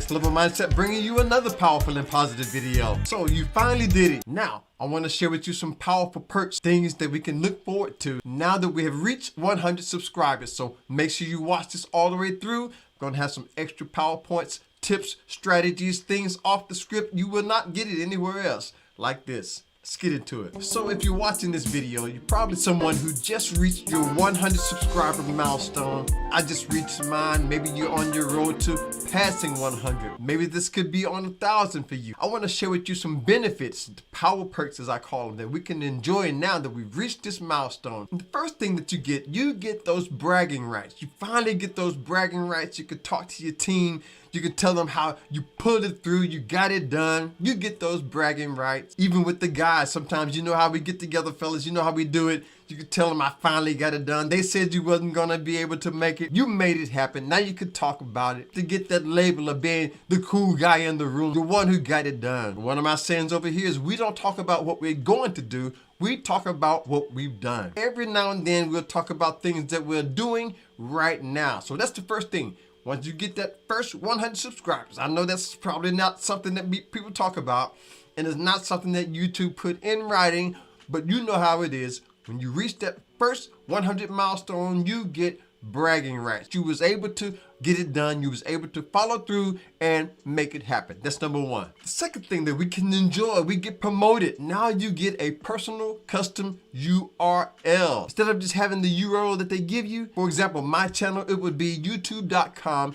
Next Level Mindset, bringing you another powerful and positive video. So you finally did it. Now, I want to share with you some powerful perks, things that we can look forward to now that we have reached 100 subscribers. So make sure you watch this all the way through. I'm going to have some extra PowerPoints, tips, strategies, things off the script. You will not get it anywhere else like this. Let's get into it. So if you're watching this video, you're probably someone who just reached your 100 subscriber milestone. I just reached mine. Maybe you're on your road to passing 100. Maybe this could be on 1,000 for you. I want to share with you some benefits, power perks as I call them, that we can enjoy now that we've reached this milestone. And the first thing that you get those bragging rights. You finally get those bragging rights. You can talk to your team. You can tell them how you pulled it through, you got it done. You get those bragging rights. Even with the guys, sometimes you know how we get together, fellas. You know how we do it. You can tell them I finally got it done. They said you wasn't gonna be able to make it. You made it happen. Now you can talk about it to get that label of being the cool guy in the room, the one who got it done. One of my sayings over here is we don't talk about what we're going to do. We talk about what we've done. Every now and then we'll talk about things that we're doing right now. So that's the first thing. Once you get that first 100 subscribers, I know that's probably not something that people talk about, and it's not something that YouTube put in writing, but you know how it is. When you reach that first 100 milestone, you get bragging rights. You was able to get it done. You was able to follow through and make it happen. That's number one. The second thing that we can enjoy, we get promoted. Now you get a personal custom URL. Instead of just having the URL that they give you, for example, my channel, it would be youtube.com/Stevon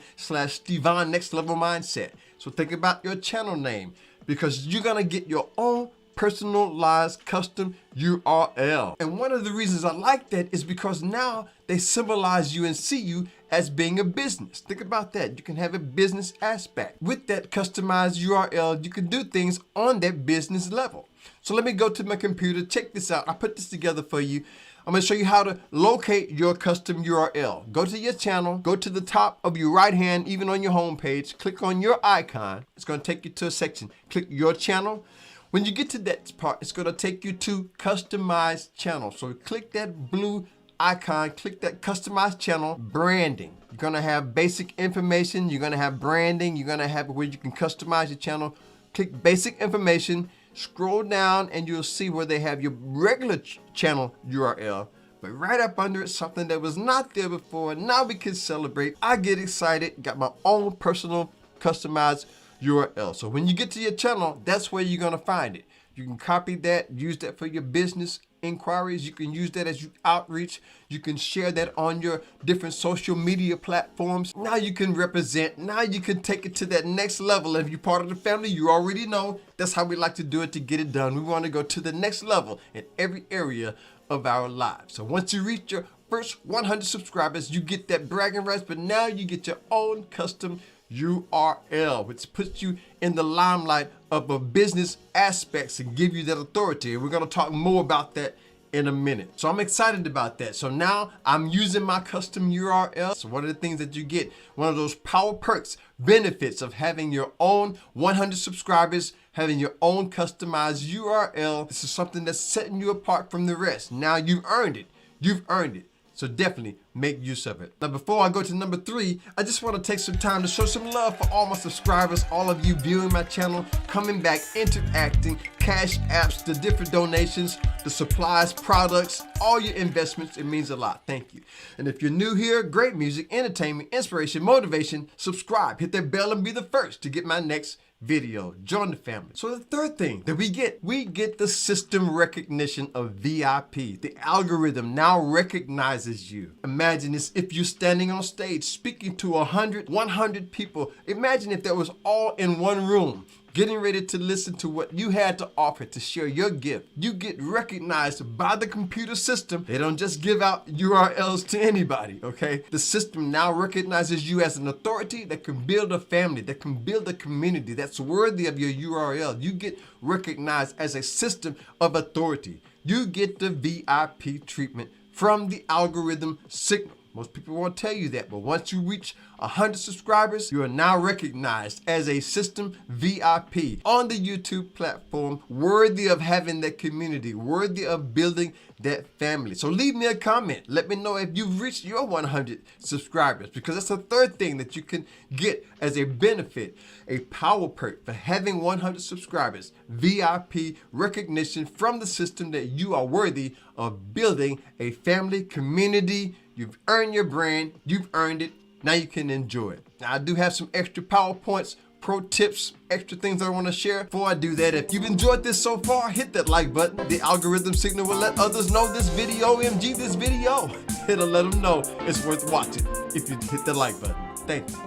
NextLevel Mindset. So think about your channel name because you're going to get your own personalized custom URL. And one of the reasons I like that is because now they symbolize you and see you as being a business. Think about that. You can have a business aspect. With that customized URL, you can do things on that business level. So let me go to my computer. Check this out. I put this together for you. I'm going to show you how to locate your custom URL. Go to your channel, go to the top of your right hand, even on your home page, click on your icon. It's going to take you to a section. Click your channel. When you get to that part, it's going to take you to customize channel. So click that blue icon, click that customized channel, branding. You're going to have basic information. You're going to have branding. You're going to have where you can customize your channel. Click basic information, scroll down, and you'll see where they have your regular channel URL. But right up under it, something that was not there before. Now we can celebrate. I get excited. Got my own personal customized URL. So when you get to your channel, that's where you're going to find it. You can copy that, use that for your business inquiries. You can use that as you outreach. You can share that on your different social media platforms. Now you can represent. Now you can take it to that next level. If you're part of the family, you already know that's how we like to do it to get it done. We want to go to the next level in every area of our lives. So once you reach your first 100 subscribers, you get that bragging rights, but now you get your own custom URL, which puts you in the limelight of a business aspects and give you that authority. We're going to talk more about that in a minute. So I'm excited about that. So now I'm using my custom URL. So one of the things that you get, one of those power perks, benefits of having your own 100 subscribers, having your own customized URL. This is something that's setting you apart from the rest. Now you've earned it. You've earned it. So definitely make use of it. Now, before I go to number 3, I just want to take some time to show some love for all my subscribers, all of you viewing my channel, coming back, interacting, cash apps, the different donations, the supplies, products, all your investments. It means a lot. Thank you. And if you're new here, great music, entertainment, inspiration, motivation, subscribe, hit that bell and be the first to get my next video. Join the family. So the third thing that we get the system recognition of VIP. The algorithm now recognizes you. Imagine this if you're standing on stage speaking to 100 people. Imagine if that was all in one room, getting ready to listen to what you had to offer to share your gift. You get recognized by the computer system. They don't just give out URLs to anybody, okay? The system now recognizes you as an authority that can build a family, that can build a community that's worthy of your URL. You get recognized as a system of authority. You get the VIP treatment from the algorithm signal. Most people won't tell you that, but once you reach 100 subscribers, you are now recognized as a system VIP on the YouTube platform, worthy of having that community, worthy of building that family. So leave me a comment. Let me know if you've reached your 100 subscribers, because that's the third thing that you can get as a benefit, a power perk for having 100 subscribers, VIP recognition from the system that you are worthy of building a family community. You've earned your brand, you've earned it, now you can enjoy it. Now I do have some extra PowerPoints, pro tips, extra things I want to share. Before I do that, if you've enjoyed this so far, hit that like button. The algorithm signal will let others know this video, OMG, this video. It'll let them know it's worth watching if you hit the like button. Thank you.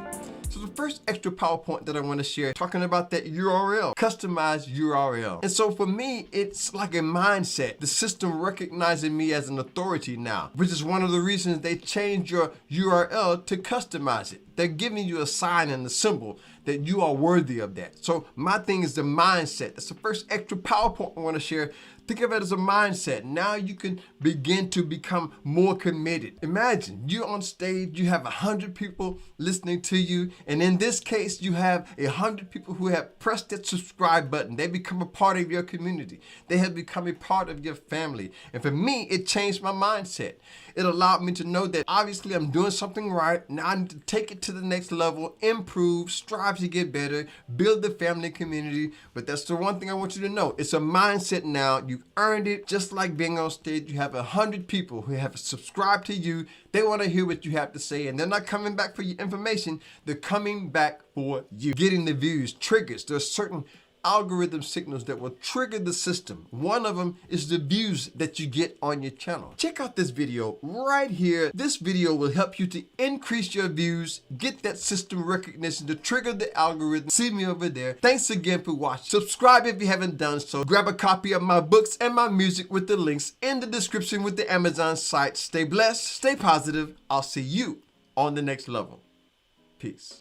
So the first extra PowerPoint that I want to share, talking about that URL, customized URL. And so for me, it's like a mindset. The system recognizing me as an authority now, which is one of the reasons they changed your URL to customize it. They're giving you a sign and a symbol that you are worthy of that. So my thing is the mindset. That's the first extra PowerPoint I want to share. Think of it as a mindset. Now you can begin to become more committed. Imagine you're on stage, you have 100 people listening to you. And in this case, you have 100 people who have pressed that subscribe button. They become a part of your community. They have become a part of your family. And for me, it changed my mindset. It allowed me to know that obviously I'm doing something right. Now I need to take it to the next level, improve, strive to get better, build the family community. But that's the one thing I want you to know. It's a mindset now. You've earned it. Just like being on stage, you have 100 people who have subscribed to you. They want to hear what you have to say, and they're not coming back for your information. They're coming back for you. Getting the views, triggers. There's certain algorithm signals that will trigger the system. One of them is the views that you get on your channel. Check out this video right here. This video will help you to increase your views, get that system recognition to trigger the algorithm. See me over there. Thanks again for watching. Subscribe if you haven't done so. Grab a copy of my books and my music with the links in the description with the Amazon site. Stay blessed, stay positive. I'll see you on the next level. Peace.